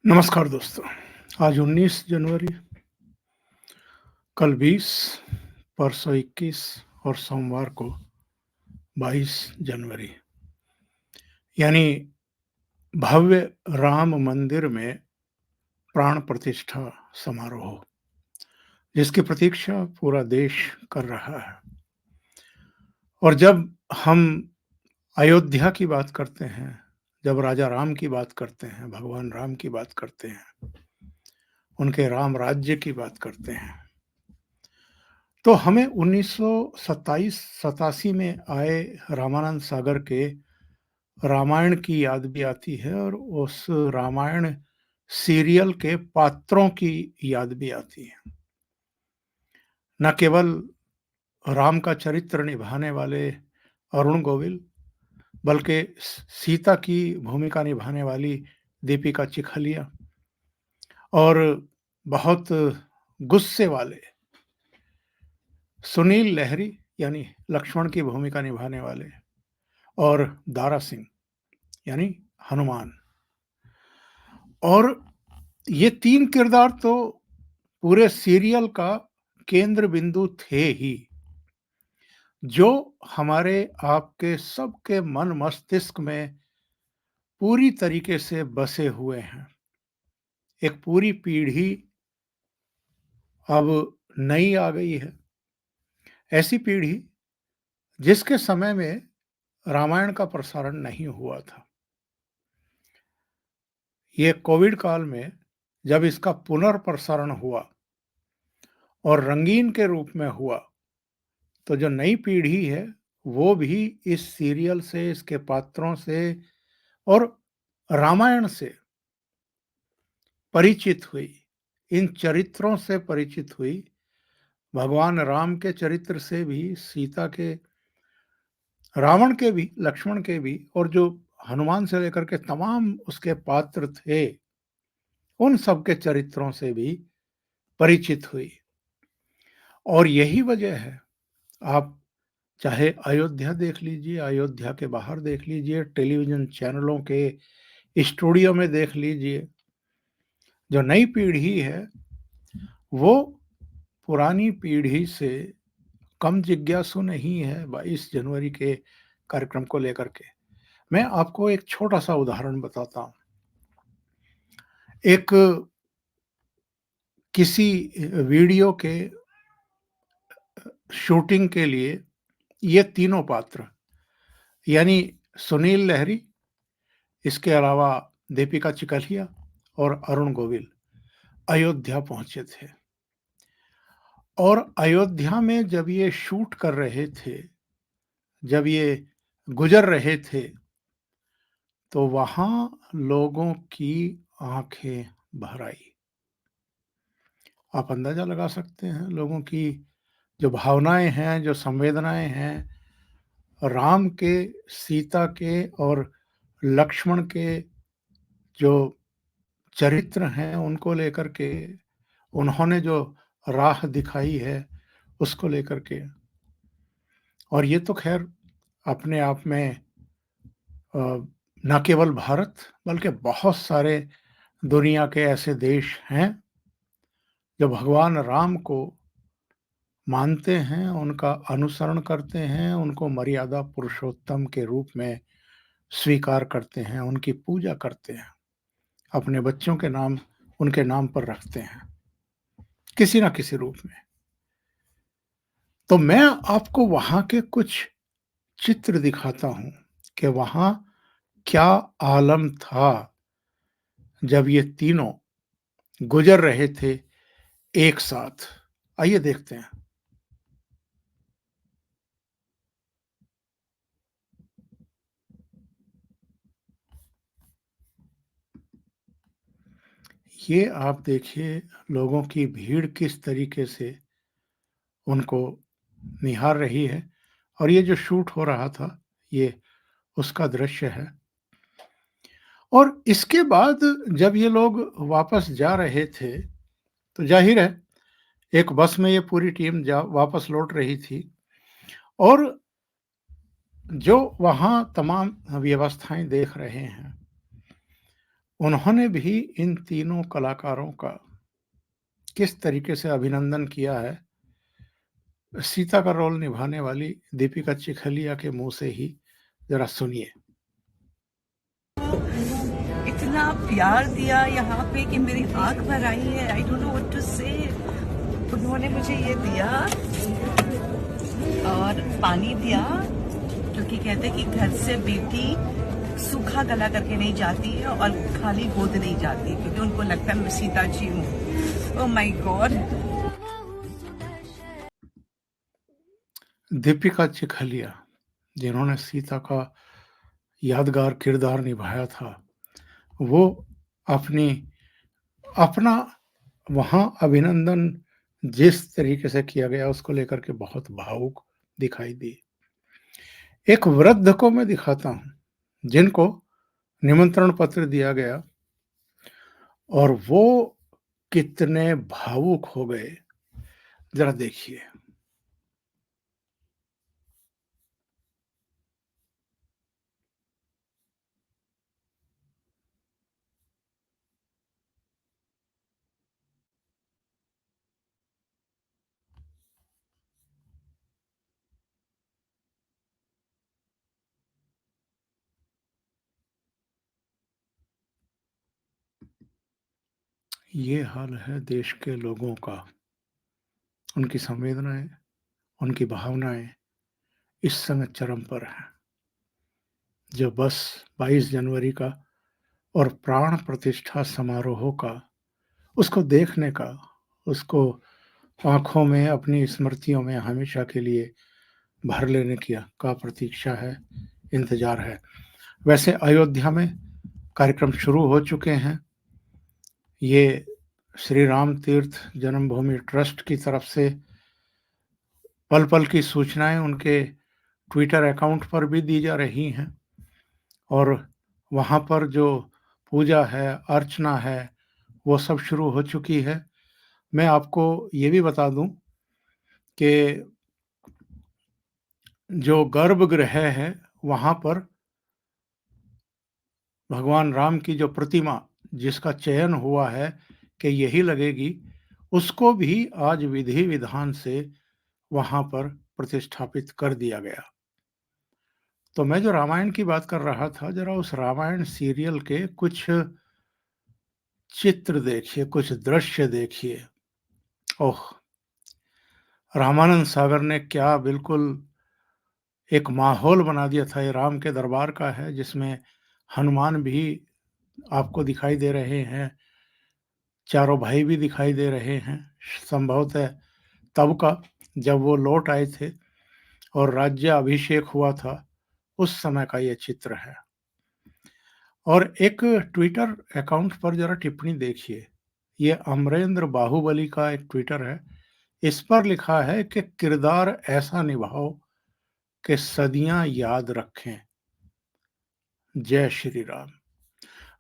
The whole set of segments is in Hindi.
नमस्कार दोस्तों। आज 19 जनवरी, कल 20, परसों 21 और सोमवार को 22 जनवरी, यानी भव्य राम मंदिर में प्राण प्रतिष्ठा समारोह, जिसकी प्रतीक्षा पूरा देश कर रहा है। और जब हम अयोध्या की बात करते हैं, जब राजा राम की बात करते हैं, भगवान राम की बात करते हैं, उनके राम राज्य की बात करते हैं, तो हमें 1987 में आए रामानंद सागर के रामायण की याद भी आती है और उस रामायण सीरियल के पात्रों की याद भी आती है। न केवल राम का चरित्र निभाने वाले अरुण गोविल, बल्कि सीता की भूमिका निभाने वाली दीपिका चिखलिया और बहुत गुस्से वाले सुनील लहरी, यानी लक्ष्मण की भूमिका निभाने वाले, और दारा सिंह, यानी हनुमान। और ये 3 किरदार तो पूरे सीरियल का केंद्र बिंदु थे ही, जो हमारे आपके सबके मन मस्तिष्क में पूरी तरीके से बसे हुए हैं। एक पूरी पीढ़ी अब नई आ गई है, ऐसी पीढ़ी जिसके समय में रामायण का प्रसारण नहीं हुआ था। ये कोविड काल में जब इसका पुनर्प्रसारण हुआ और रंगीन के रूप में हुआ, तो जो नई पीढ़ी है, वो भी इस सीरियल से, इसके पात्रों से और रामायण से परिचित हुई। इन चरित्रों से परिचित हुई, भगवान राम के चरित्र से भी, सीता के, रावण के भी, लक्ष्मण के भी, और जो हनुमान से लेकर के तमाम उसके पात्र थे, उन सब के चरित्रों से भी परिचित हुई। और यही वजह है, आप चाहे अयोध्या देख लीजिए, अयोध्या के बाहर देख लीजिए, टेलीविज़न चैनलों के स्टूडियो में देख लीजिए, जो नई पीढ़ी है, वो पुरानी पीढ़ी से कम जिज्ञासु नहीं है 22 जनवरी के कार्यक्रम को लेकर के। मैं आपको एक छोटा-सा उदाहरण बताता हूँ। एक किसी वीडियो के शूटिंग के लिए ये तीनों पात्र, यानी सुनील लहरी, इसके अलावा दीपिका चिखलिया और अरुण गोविल, अयोध्या पहुंचे थे। और अयोध्या में जब ये शूट कर रहे थे, जब ये गुजर रहे थे, तो वहां लोगों की आंखें भर आई। आप अंदाजा लगा सकते हैं लोगों की जो भावनाएं हैं, जो संवेदनाएं हैं, राम के, सीता के और लक्ष्मण के जो चरित्र हैं, उनको लेकर के उन्होंने जो राह दिखाई है, उसको लेकर के। और ये तो खैर अपने आप में न केवल भारत, बल्कि बहुत सारे दुनिया के ऐसे देश हैं जो भगवान राम को मानते हैं, उनका अनुसरण करते हैं, उनको मर्यादा पुरुषोत्तम के रूप में स्वीकार करते हैं, उनकी पूजा करते हैं, अपने बच्चों के नाम उनके नाम पर रखते हैं, किसी न किसी रूप में। तो मैं आपको वहाँ के कुछ चित्र दिखाता हूँ कि वहाँ क्या आलम था जब ये तीनों गुजर रहे थे एक साथ। आइए देखते हैं। ये आप देखिए लोगों की भीड़ किस तरीके से उनको निहार रही है, और ये जो शूट हो रहा था, ये उसका दृश्य है। और इसके बाद जब ये लोग वापस जा रहे थे, तो ज़ाहिर है एक बस में ये पूरी टीम जा वापस लौट रही थी, और जो वहाँ तमाम व्यवस्थाएँ देख रहे हैं, उन्होंने भी इन तीनों कलाकारों का किस तरीके से अभिनंदन किया है, सीता का रोल निभाने वाली दीपिका चिखलिया के मुँह से ही ज़रा सुनिए। इतना प्यार दिया यहाँ पे कि मेरी आंख भर आई है। I don't know what to say. उन्होंने मुझे ये दिया और पानी दिया, क्योंकि कहते हैं कि घर से बेटी सूखा गला करके नहीं जाती है और खाली गोद नहीं जाती, क्योंकि उनको लगता है मैं सीता जी हूँ। Oh my God. Deepika Chikhlia, जिन्होंने सीता का यादगार किरदार निभाया था, वो अपनी अपना वहाँ अभिनंदन जिस तरीके से किया गया उसको लेकर के बहुत भावुक दिखाई दी। एक वृद्ध को मैं दिखाता हूँ, जिनको निमंत्रण पत्र दिया गया और वो कितने भावुक हो गए, ज़रा देखिए। ये हाल है देश के लोगों का, उनकी संवेदनाएँ, उनकी भावनाएँ इस समय चरम पर हैं। जो बस 22 जनवरी का और प्राण प्रतिष्ठा समारोह का, उसको देखने का, उसको आँखों में, अपनी स्मृतियों में हमेशा के लिए भर लेने की का प्रतीक्षा है, इंतज़ार है। वैसे अयोध्या में कार्यक्रम शुरू हो चुके हैं। ये श्री राम तीर्थ जन्मभूमि ट्रस्ट की तरफ से पल-पल की सूचनाएँ उनके ट्विटर अकाउंट पर भी दी जा रही हैं और वहाँ पर जो पूजा है, अर्चना है, वो सब शुरू हो चुकी है। मैं आपको ये भी बता दूँ कि जो गर्भगृह है, वहाँ पर भगवान राम की जो प्रतिमा जिसका चयन हुआ है कि यही लगेगी, उसको भी आज विधि-विधान से वहाँ पर प्रतिष्ठापित कर दिया गया। तो मैं जो रामायण की बात कर रहा था, ज़रा उस रामायण सीरियल के कुछ चित्र देखिए, कुछ दृश्य देखिए। ओह! रामानंद सागर ने क्या बिल्कुल एक माहौल बना दिया था। ये राम के दरबार का है, जिसमें हनुमान भी आपको दिखाई दे रहे हैं, चारों भाई भी दिखाई दे रहे हैं। संभवतः तब का, जब वो लौट आए थे और राज्याभिषेक हुआ था, उस समय का ये चित्र है। और एक ट्विटर अकाउंट पर ज़रा टिप्पणी देखिए। ये अमरेंद्र बाहुबली का एक ट्विटर है। इस पर लिखा है कि किरदार ऐसा निभाओ कि सदियां याद रखें। जय श्री राम।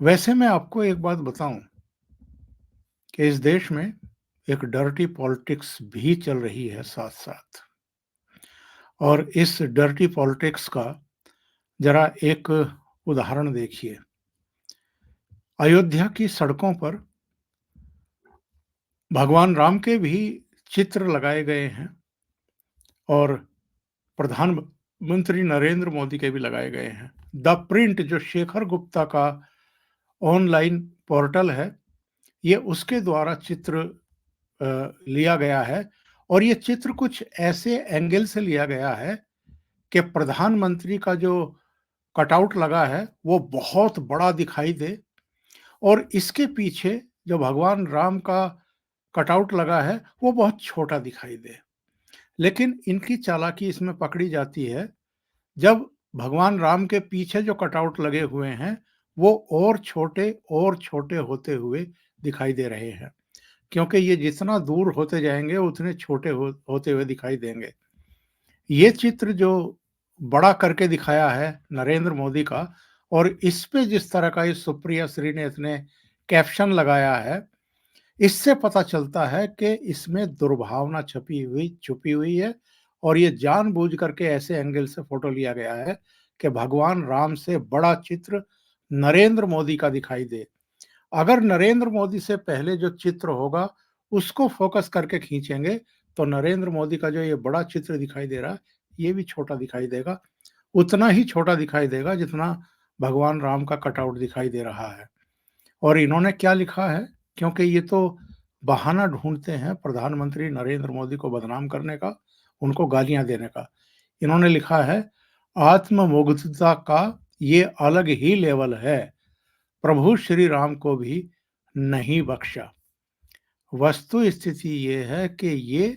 वैसे मैं आपको एक बात बताऊं कि इस देश में एक डर्टी पॉलिटिक्स भी चल रही है साथ-साथ, और इस डर्टी पॉलिटिक्स का जरा एक उदाहरण देखिए। अयोध्या की सड़कों पर भगवान राम के भी चित्र लगाए गए हैं और प्रधानमंत्री नरेंद्र मोदी के भी लगाए गए हैं। द प्रिंट, जो शेखर गुप्ता का ऑनलाइन पोर्टल है, ये उसके द्वारा चित्र लिया गया है और ये चित्र कुछ ऐसे एंगल से लिया गया है कि प्रधानमंत्री का जो कटआउट लगा है, वो बहुत बड़ा दिखाई दे और इसके पीछे जो भगवान राम का कटआउट लगा है, वो बहुत छोटा दिखाई दे। लेकिन इनकी चालाकी इसमें पकड़ी जाती है, जब भगवान राम के पीछे जो कटआउट लगे हुए हैं, वो और छोटे होते हुए दिखाई दे रहे हैं, क्योंकि ये जितना दूर होते जाएँगे, उतने छोटे होते हुए दिखाई देंगे। ये चित्र जो बड़ा करके दिखाया है नरेंद्र मोदी का, और इस पे जिस तरह का इस सुप्रिया श्रीनेत ने कैप्शन लगाया है, इससे पता चलता है कि इसमें दुर्भावना छुपी हुई है और ये जानबूझ करके ऐसे एंगल से फोटो लिया गया है कि भगवान राम से बड़ा चित्र नरेंद्र मोदी का दिखाई दे। अगर नरेंद्र मोदी से पहले जो चित्र होगा उसको फोकस करके खींचेंगे तो नरेंद्र मोदी का जो ये बड़ा चित्र दिखाई दे रहा है ये भी छोटा दिखाई देगा, उतना ही छोटा दिखाई देगा जितना भगवान राम का कटआउट दिखाई दे रहा है। और इन्होंने क्या लिखा है, क्योंकि ये तो बहाना ढूंढते हैं प्रधानमंत्री नरेंद्र मोदी को बदनाम करने का, उनको गालियां देने का। इन्होंने लिखा है, आत्ममुग्धता का ये अलग ही लेवल है, प्रभु श्री राम को भी नहीं बख्शा। वस्तु स्थिति ये है कि ये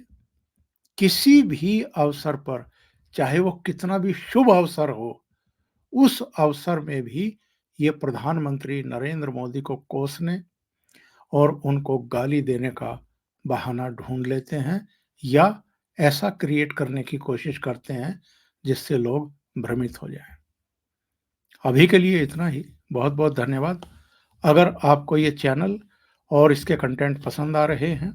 किसी भी अवसर पर, चाहे वो कितना भी शुभ अवसर हो, उस अवसर में भी ये प्रधानमंत्री नरेंद्र मोदी को कोसने और उनको गाली देने का बहाना ढूंढ लेते हैं या ऐसा क्रिएट करने की कोशिश करते हैं जिससे लोग भ्रमित हो जाएं। अभी के लिए इतना ही। बहुत बहुत धन्यवाद। अगर आपको ये चैनल और इसके कंटेंट पसंद आ रहे हैं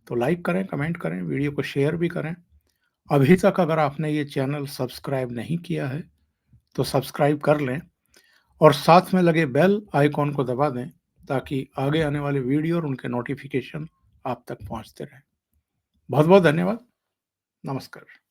तो लाइक करें, कमेंट करें, वीडियो को शेयर भी करें। अभी तक अगर आपने ये चैनल सब्सक्राइब नहीं किया है तो सब्सक्राइब कर लें और साथ में लगे बेल आइकॉन को दबा दें ताकि आगे आने वाले वीडियो और उनके नोटिफिकेशन आप तक पहुंचते रहें। बहुत बहुत धन्यवाद। नमस्कार।